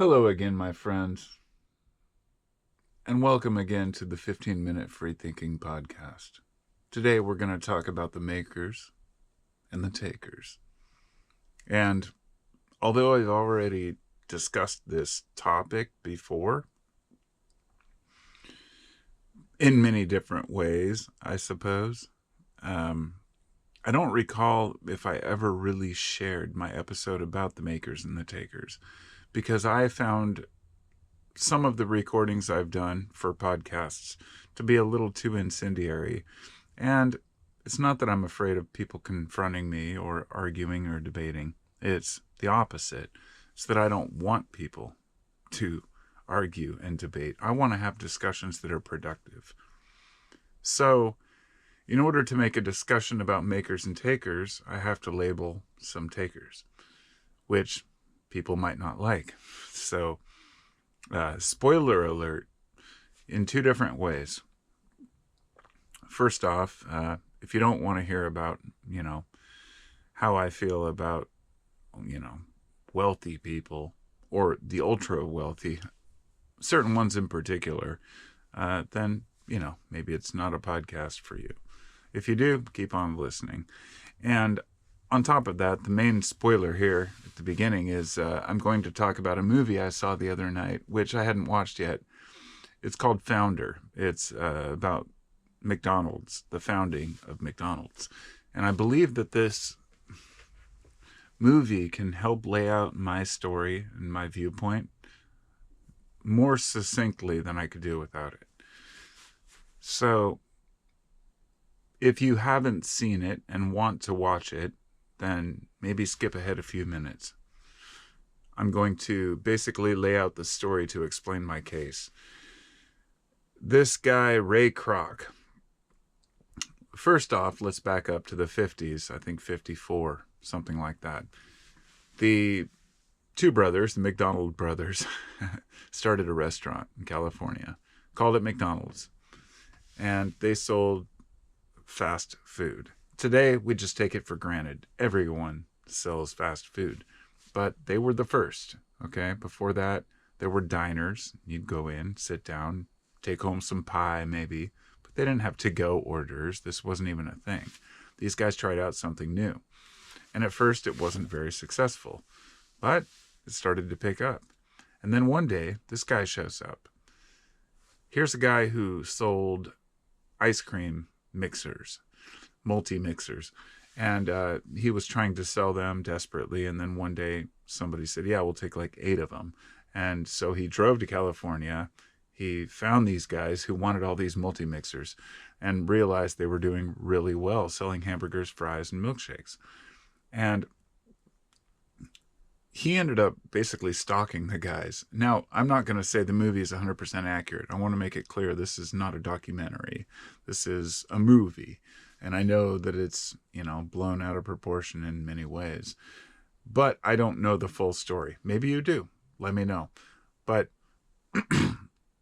Hello again, my friends, and welcome again to the 15-Minute Free Thinking Podcast. Today we're going to talk about the makers and the takers. And although I've already discussed this topic before, in many different ways, I suppose, I don't recall if I ever really shared my episode about the makers and the takers, because I found some of the recordings I've done for podcasts to be a little too incendiary. And it's not that I'm afraid of people confronting me or arguing or debating. It's the opposite. It's that I don't want people to argue and debate. I want to have discussions that are productive. So, in order to make a discussion about makers and takers, I have to label some takers, which people might not like. So, spoiler alert, in two different ways. First off, if you don't want to hear about, how I feel about, wealthy people or the ultra wealthy, certain ones in particular, then, maybe it's not a podcast for you. If you do, keep on listening. And on top of that, the main spoiler here at the beginning is I'm going to talk about a movie I saw the other night, which I hadn't watched yet. It's called Founder. It's about McDonald's, the founding of McDonald's. And I believe that this movie can help lay out my story and my viewpoint more succinctly than I could do without it. So, if you haven't seen it and want to watch it, then maybe skip ahead a few minutes. I'm going to basically lay out the story to explain my case. This guy, Ray Kroc. First off, let's back up to the 50s, I think 54, something like that. The two brothers, the McDonald brothers, started a restaurant in California, called it McDonald's, and they sold fast food. Today, we just take it for granted. Everyone sells fast food. But they were the first, okay? Before that, there were diners. You'd go in, sit down, take home some pie maybe. But they didn't have to-go orders. This wasn't even a thing. These guys tried out something new. And at first, it wasn't very successful. But it started to pick up. And then one day, this guy shows up. Here's a guy who sold ice cream mixers, multi-mixers, and he was trying to sell them desperately, and then one day somebody said, yeah, we'll take like 8 of them. And so he drove to California. He found these guys who wanted all these multi-mixers and realized they were doing really well selling hamburgers, fries, and milkshakes. And he ended up basically stalking the guys. Now, I'm not going to say the movie is 100% accurate. I want to make it clear this is not a documentary. This is a movie. And I know that it's, blown out of proportion in many ways. But I don't know the full story. Maybe you do. Let me know. But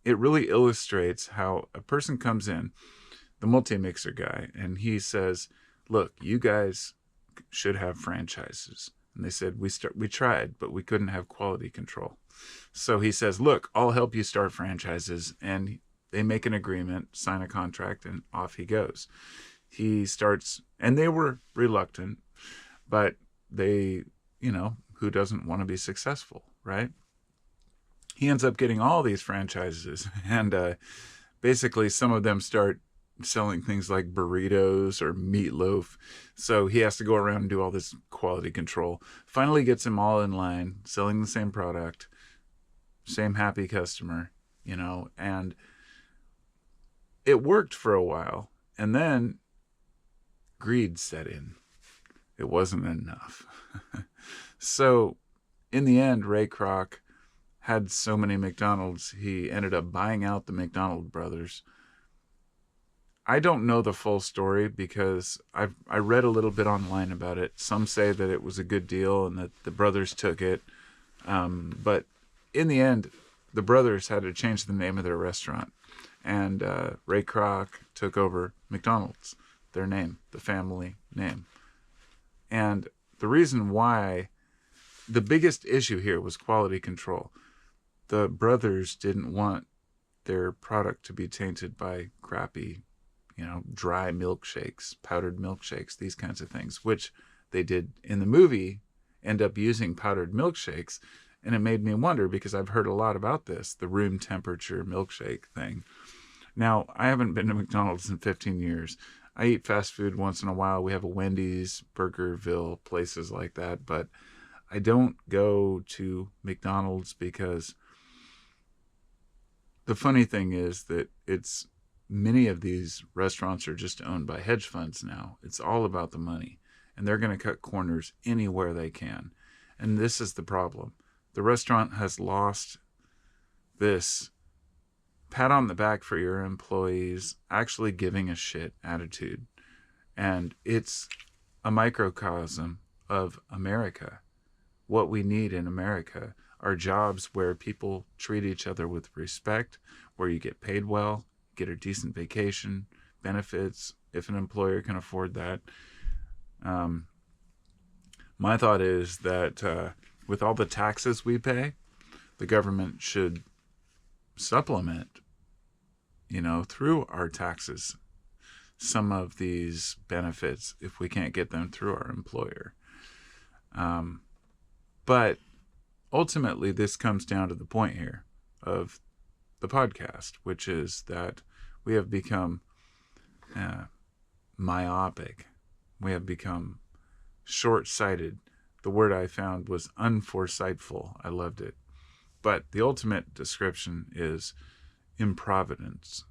it really illustrates how a person comes in, the multi-mixer guy, and he says, look, you guys should have franchises. And they said, we tried, but we couldn't have quality control. So he says, look, I'll help you start franchises. And they make an agreement, sign a contract, and off he goes. He starts, and they were reluctant, but they, who doesn't want to be successful, right? He ends up getting all these franchises, and basically some of them start selling things like burritos or meatloaf. So he has to go around and do all this quality control. Finally gets them all in line, selling the same product, same happy customer, and it worked for a while. And then greed set in. It wasn't enough. So in the end, Ray Kroc had so many McDonald's, he ended up buying out the McDonald brothers. I don't know the full story because I read a little bit online about it. Some say that it was a good deal and that the brothers took it. But in the end, the brothers had to change the name of their restaurant. And Ray Kroc took over McDonald's, their name, the family name. And the reason why, the biggest issue here was quality control. the brothers didn't want their product to be tainted by crappy, dry milkshakes, powdered milkshakes, these kinds of things, which they did in the movie end up using powdered milkshakes. And it made me wonder, because I've heard a lot about this, the room temperature milkshake thing. Now, I haven't been to McDonald's in 15 years. I eat fast food once in a while. We have a Wendy's, Burgerville, places like that. But I don't go to McDonald's because the funny thing is that many of these restaurants are just owned by hedge funds now. It's all about the money. And they're going to cut corners anywhere they can. And this is the problem. The restaurant has lost this pat on the back for your employees, actually giving a shit attitude. And it's a microcosm of America. What we need in America are jobs where people treat each other with respect, where you get paid well, get a decent vacation, benefits, if an employer can afford that. My thought is that with all the taxes we pay, the government should supplement, through our taxes, some of these benefits if we can't get them through our employer. But ultimately, this comes down to the point here of the podcast, which is that we have become myopic. We have become short-sighted. The word I found was unforesightful. I loved it. But the ultimate description is improvidence.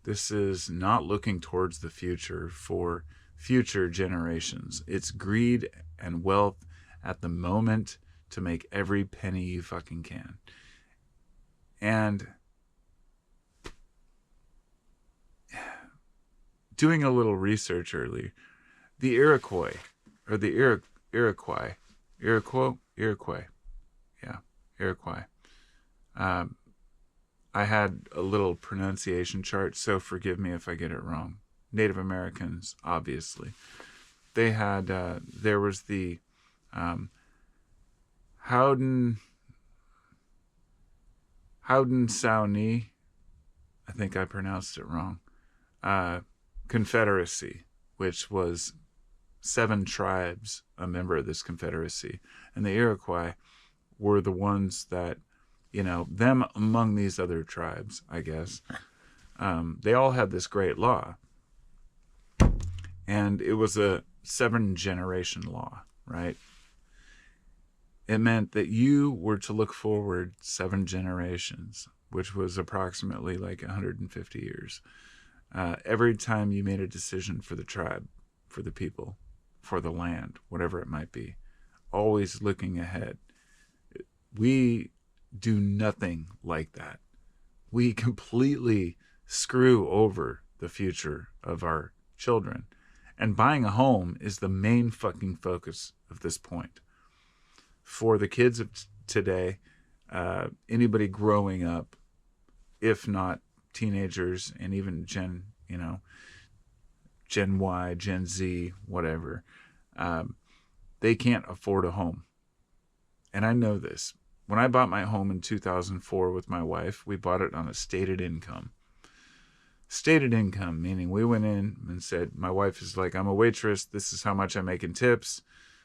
This is not looking towards the future for future generations. It's greed and wealth at the moment to make every penny you fucking can. And doing a little research earlier, the Iroquois, I had a little pronunciation chart, so forgive me if I get it wrong. Native Americans, obviously. They had, there was the Haudenosaunee, I think I pronounced it wrong, Confederacy, which was 7 tribes a member of this confederacy. And the Iroquois were the ones that, them among these other tribes, I guess, they all had this great law. And it was a 7-generation law, right? It meant that you were to look forward 7 generations, which was approximately like 150 years. Every time you made a decision for the tribe, for the people, for the land, whatever it might be, always looking ahead. We do nothing like that. We completely screw over the future of our children. And buying a home is the main fucking focus of this point. For the kids of today, anybody growing up, if not teenagers and even Gen Y, Gen Z, whatever, they can't afford a home. And I know this. When I bought my home in 2004 with my wife, we bought it on a stated income. Stated income, meaning we went in and said, my wife is like, I'm a waitress. This is how much I make in tips.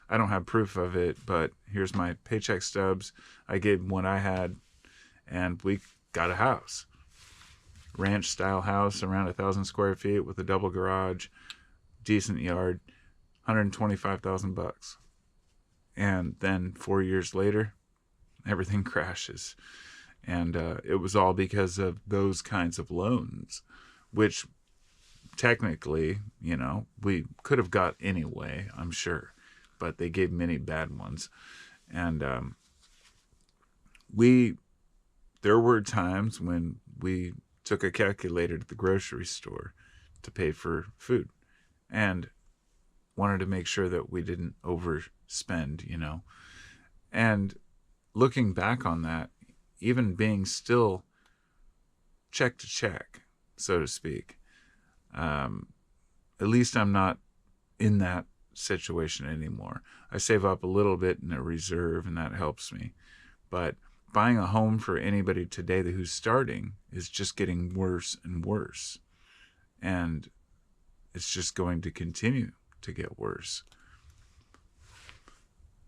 I don't have proof of it, but here's my paycheck stubs. I gave what I had, and we got a house. Ranch style house, around 1,000 square feet with a double garage, decent yard, $125,000. And then 4 years later, everything crashes. And it was all because of those kinds of loans, which technically, we could have got anyway, I'm sure. But they gave many bad ones. And there were times when we took a calculator to the grocery store to pay for food and wanted to make sure that we didn't overspend, And looking back on that, even being still check to check, so to speak, at least I'm not in that situation anymore. I save up a little bit in a reserve, and that helps me. But buying a home for anybody today who's starting is just getting worse and worse. And it's just going to continue to get worse.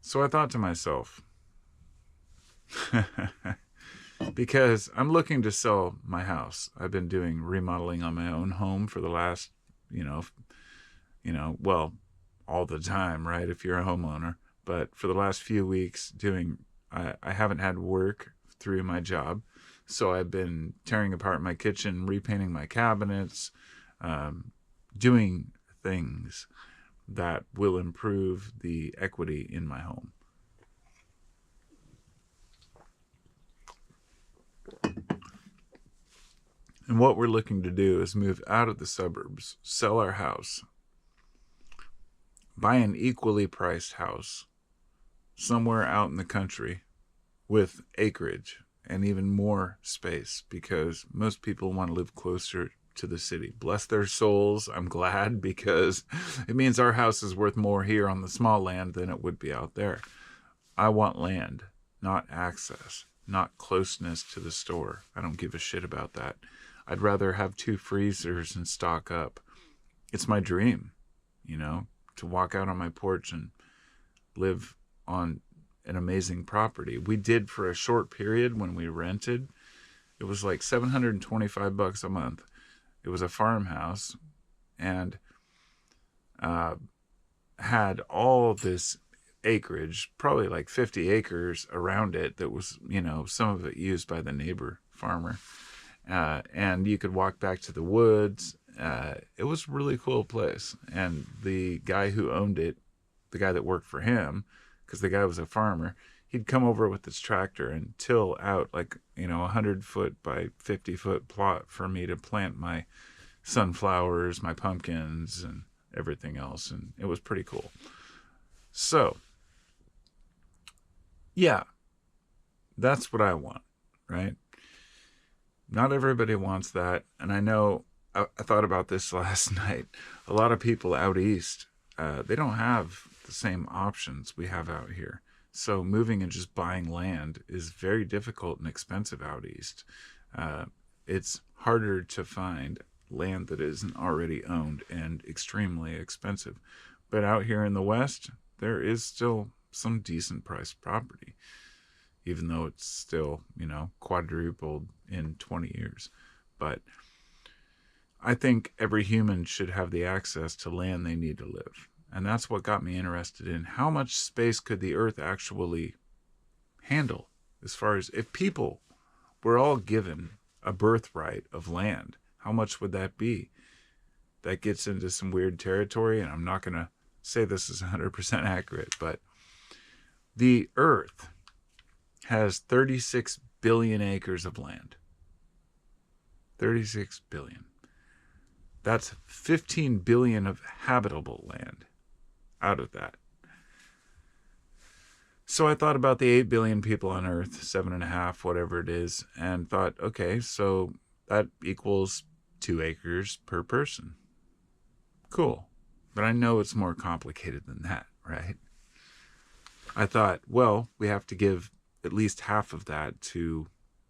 So I thought to myself, because I'm looking to sell my house. I've been doing remodeling on my own home for the last, well, all the time, right? If you're a homeowner. But for the last few weeks I haven't had work through my job. So I've been tearing apart my kitchen, repainting my cabinets, doing things that will improve the equity in my home. And what we're looking to do is move out of the suburbs, sell our house, buy an equally priced house somewhere out in the country with acreage and even more space, because most people want to live closer to the city. Bless their souls. I'm glad, because it means our house is worth more here on the small land than it would be out there. I want land, not access, not closeness to the store. I don't give a shit about that. I'd rather have 2 freezers and stock up. It's my dream, to walk out on my porch and live on an amazing property. We did for a short period when we rented. It was like $725 a month. It was a farmhouse and had all this acreage, probably like 50 acres around it that was, some of it used by the neighbor farmer. And you could walk back to the woods. It was a really cool place. And the guy who owned it, the guy that worked for him, because the guy was a farmer, he'd come over with his tractor and till out like, 100-foot by 50-foot plot for me to plant my sunflowers, my pumpkins, and everything else. And it was pretty cool. So, yeah, that's what I want, right? Not everybody wants that. And I know, I thought about this last night. A lot of people out east, they don't have the same options we have out here. So moving and just buying land is very difficult and expensive out east. It's harder to find land that isn't already owned and extremely expensive. But out here in the West, there is still some decent priced property, even though it's still, quadrupled in 20 years. But I think every human should have the access to land they need to live. And that's what got me interested in how much space could the earth actually handle, as far as if people were all given a birthright of land, how much would that be? That gets into some weird territory, and I'm not going to say this is 100% accurate, but the earth has 36 billion acres of land. 36 billion. That's 15 billion of habitable land out of that. So I thought about the 8 billion people on Earth, 7.5, whatever it is, and thought, okay, so that equals 2 acres per person. Cool. But I know it's more complicated than that, right? I thought, well, we have to give at least half of that to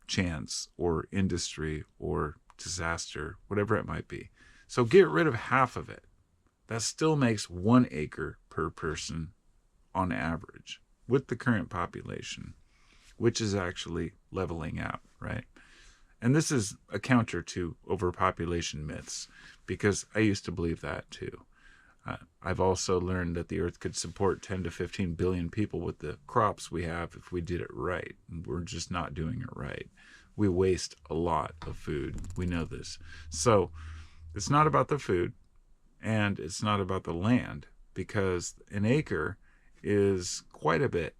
chance or industry or disaster, whatever it might be. So get rid of half of it. That still makes 1 acre per person on average with the current population, which is actually leveling out, right? And this is a counter to overpopulation myths, because I used to believe that too. I've also learned that the earth could support 10 to 15 billion people with the crops we have if we did it right. We're just not doing it right. We waste a lot of food. We know this. So it's not about the food, and it's not about the land, because an acre is quite a bit.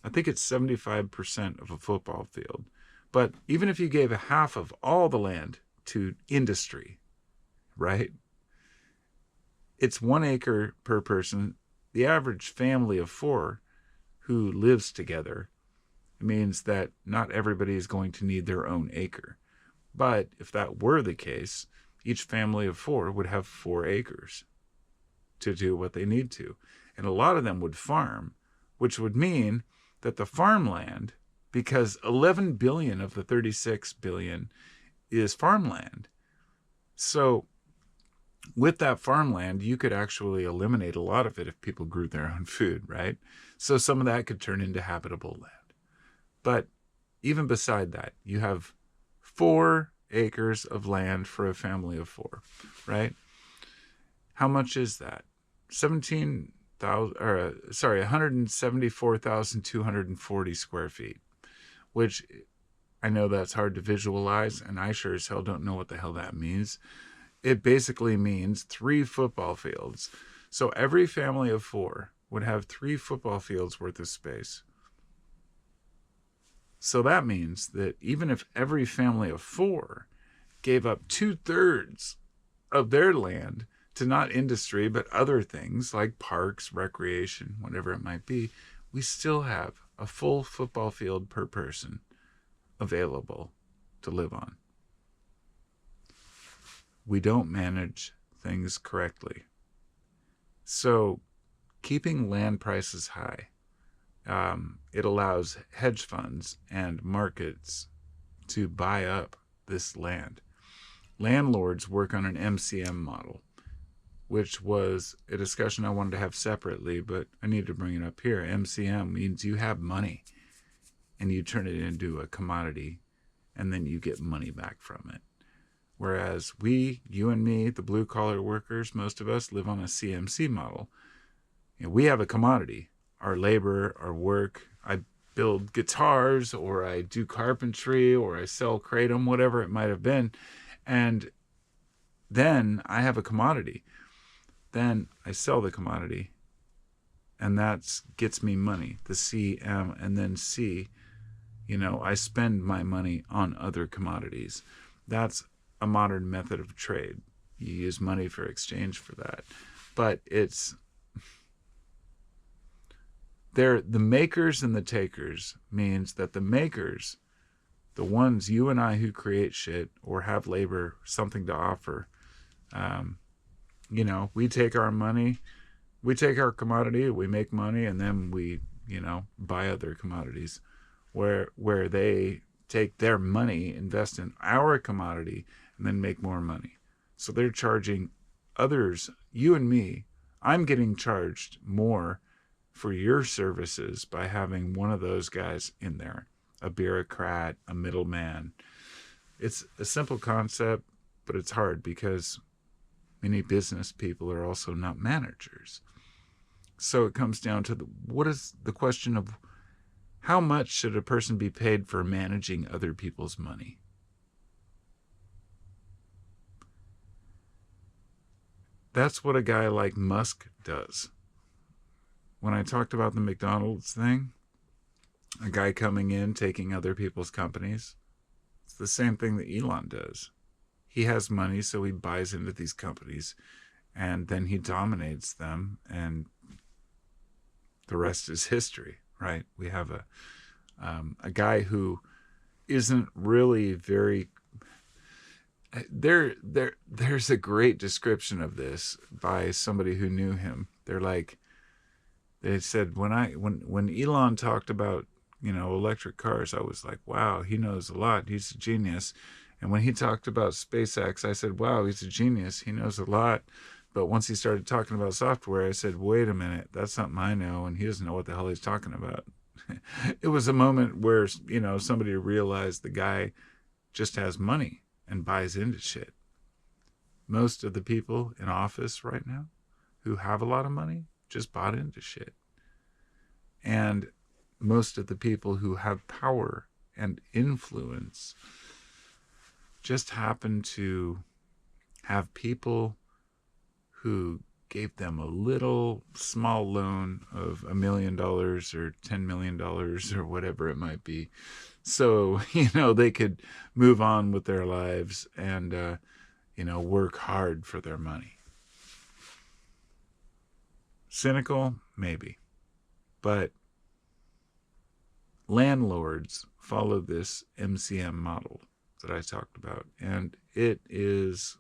I think it's 75% of a football field. But even if you gave a half of all the land to industry, right? It's 1 acre per person. The average family of 4 who lives together, means that not everybody is going to need their own acre. But if that were the case, each family of 4 would have 4 acres to do what they need to. And a lot of them would farm, which would mean that the farmland because 11 billion of the 36 billion is farmland. So with that farmland, you could actually eliminate a lot of it if people grew their own food, right? So some of that could turn into habitable land. But even beside that, you have 4 acres of land for a family of 4, right? How much is that? 174,240 square feet, which I know that's hard to visualize, and I sure as hell don't know what the hell that means. It basically means 3 football fields. So every family of 4 would have 3 football fields worth of space. So that means that even if every family of 4 gave up 2/3 of their land to not industry, but other things like parks, recreation, whatever it might be, we still have a full football field per person available to live on. We don't manage things correctly. So keeping land prices high, it allows hedge funds and markets to buy up this land. Landlords work on an MCM model, which was a discussion I wanted to have separately, but I need to bring it up here. MCM means you have money and you turn it into a commodity and then you get money back from it. Whereas you and me, the blue collar workers, most of us live on a CMC model. We have a commodity, our labor, our work. I build guitars, or I do carpentry, or I sell kratom, whatever it might have been. And then I have a commodity. Then I sell the commodity, and that gets me money, the CM, and then C, I spend my money on other commodities. That's a modern method of trade. You use money for exchange for that. But the makers and the takers means that the makers, the ones, you and I, who create shit or have labor, something to offer, we take our money, we take our commodity, we make money, and then we, buy other commodities where they take their money, invest in our commodity, and then make more money. So they're charging others, you and me. I'm getting charged more for your services by having one of those guys in there, a bureaucrat, a middleman. It's a simple concept, but it's hard because many business people are also not managers. So it comes down to what is the question of how much should a person be paid for managing other people's money? That's what a guy like Musk does. When I talked about the McDonald's thing, a guy coming in, taking other people's companies, it's the same thing that Elon does. He has money, so he buys into these companies, and then he dominates them, and the rest is history, right? We have a guy who isn't really very... There's a great description of this by somebody who knew him. They said when Elon talked about electric cars, I was like, wow, he knows a lot. He's a genius. And when he talked about SpaceX, I said, wow, he's a genius. He knows a lot. But once he started talking about software, I said, wait a minute, that's something I know, and he doesn't know what the hell he's talking about. It was a moment where somebody realized the guy just has money and buys into shit. Most of the people in office right now who have a lot of money just bought into shit. And most of the people who have power and influence just happen to have people who gave them a little small loan of $1 million or $10 million or whatever it might be. So, they could move on with their lives and, work hard for their money. Cynical? Maybe. But landlords follow this MCM model that I talked about, and it is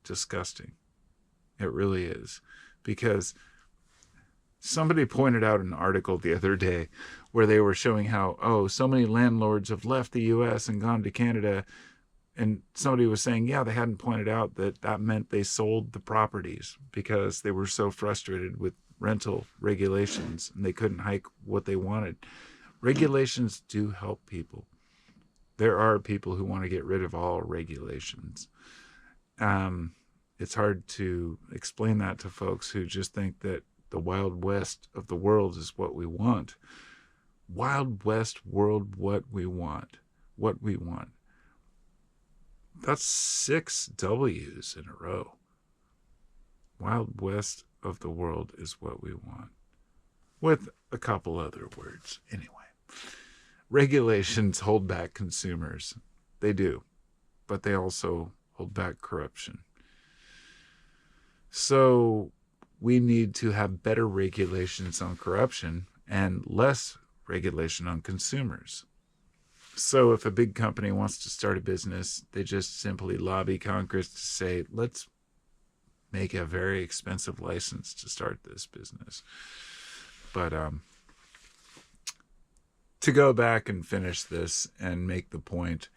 disgusting. It really is. Because Somebody pointed out an article the other day where they were showing how, oh, so many landlords have left the U.S. and gone to Canada. And somebody was saying, yeah, they hadn't pointed out that that meant they sold the properties because they were so frustrated with rental regulations and they couldn't hike what they wanted. Regulations do help people. There are people who want to get rid of all regulations. It's hard to explain that to folks who just think that the Wild West of the world is what we want. Wild West world, what we want. What we want. That's 6 W's in a row. Wild West of the world is what we want. With a couple other words. Anyway. Regulations hold back consumers. They do. But they also hold back corruption. So we need to have better regulations on corruption and less regulation on consumers. So if a big company wants to start a business, they just simply lobby Congress to say, let's make a very expensive license to start this business. But to go back and finish this and make the point,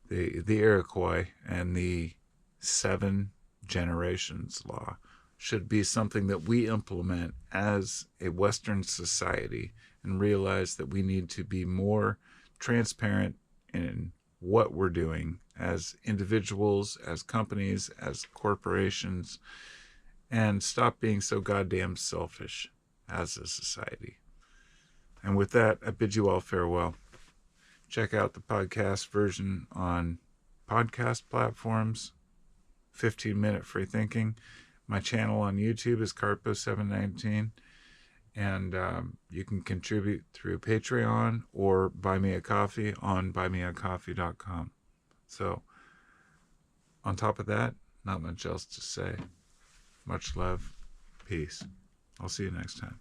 the Iroquois and the 7 generations law should be something that we implement as a Western society and realize that we need to be more transparent in what we're doing as individuals, as companies, as corporations, and stop being so goddamn selfish as a society. And with that, I bid you all farewell. Check out the podcast version on podcast platforms, 15-minute free thinking. My channel on YouTube is Carpo719. And you can contribute through Patreon or buy me a coffee on buymeacoffee.com. So, on top of that, not much else to say. Much love. Peace. I'll see you next time.